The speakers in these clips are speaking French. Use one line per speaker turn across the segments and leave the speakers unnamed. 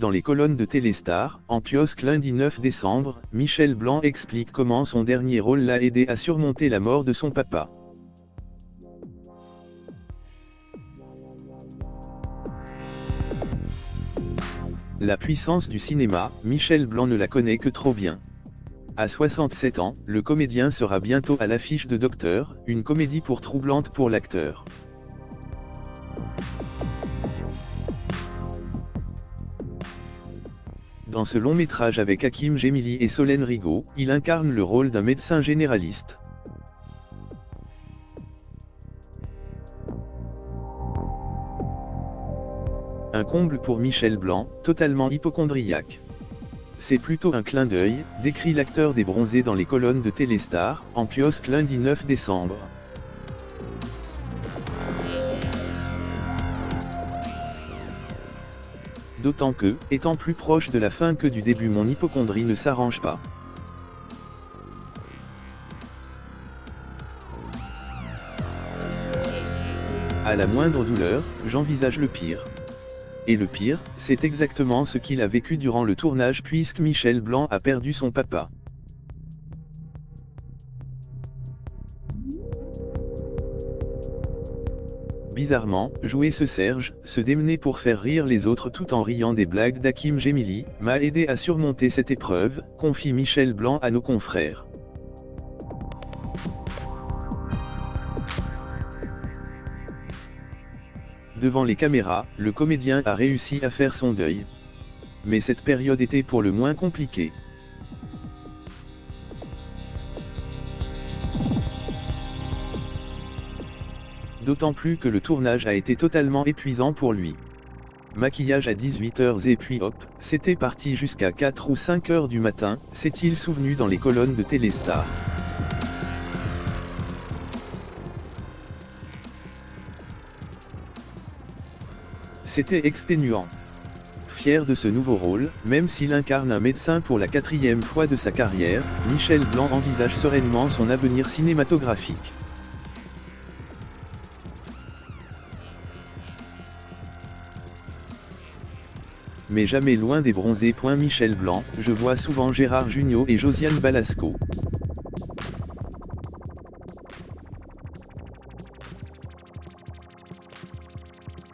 dans les colonnes de Téléstar, en kiosque lundi 9 décembre, Michel Blanc explique comment son dernier rôle l'a aidé à surmonter la mort de son papa. La puissance du cinéma, Michel Blanc ne la connaît que trop bien. À 67 ans, le comédien sera bientôt à l'affiche de Docteur, une comédie troublante pour l'acteur. Dans ce long métrage avec Hakim Gemili et Solène Rigaud, il incarne le rôle d'un médecin généraliste. Un comble pour Michel Blanc, totalement hypocondriaque. C'est plutôt un clin d'œil, décrit l'acteur des Bronzés dans les colonnes de Téléstar, en kiosque lundi 9 décembre. D'autant que, étant plus proche de la fin que du début, mon hypocondrie ne s'arrange pas. À la moindre douleur, j'envisage le pire. Et le pire, c'est exactement ce qu'il a vécu durant le tournage puisque Michel Blanc a perdu son papa. Bizarrement, jouer ce Serge, se démener pour faire rire les autres tout en riant des blagues d'Hakim Gemili, m'a aidé à surmonter cette épreuve, confie Michel Blanc à nos confrères. Devant les caméras, le comédien a réussi à faire son deuil. Mais cette période était pour le moins compliquée. D'autant plus que le tournage a été totalement épuisant pour lui. Maquillage à 18h et puis hop, c'était parti jusqu'à 4 ou 5 heures du matin, s'est-il souvenu dans les colonnes de Téléstar. C'était exténuant. Fier de ce nouveau rôle, même s'il incarne un médecin pour la 4e fois de sa carrière, Michel Blanc envisage sereinement son avenir cinématographique. Mais jamais loin des Bronzés. Michel Blanc, je vois souvent Gérard Jugnot et Josiane Balasco.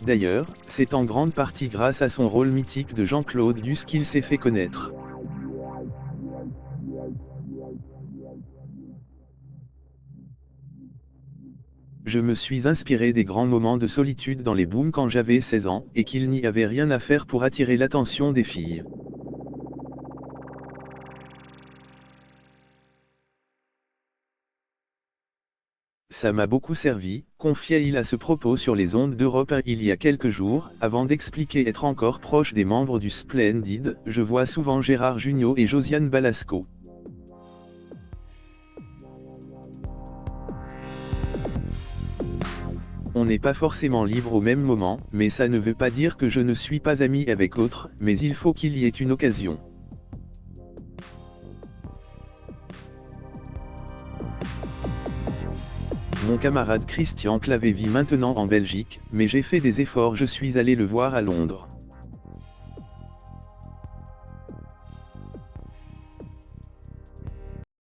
D'ailleurs, c'est en grande partie grâce à son rôle mythique de Jean-Claude Duss qu'il s'est fait connaître. Je me suis inspiré des grands moments de solitude dans les booms quand j'avais 16 ans, et qu'il n'y avait rien à faire pour attirer l'attention des filles. Ça m'a beaucoup servi, confiait-il à ce propos sur les ondes d'Europe 1 il y a quelques jours, avant d'expliquer être encore proche des membres du Splendid. Je vois souvent Gérard Jugnot et Josiane Balasco. On n'est pas forcément libre au même moment, mais ça ne veut pas dire que je ne suis pas ami avec autres, mais il faut qu'il y ait une occasion. Mon camarade Christian Clavé vit maintenant en Belgique, mais j'ai fait des efforts, je suis allé le voir à Londres.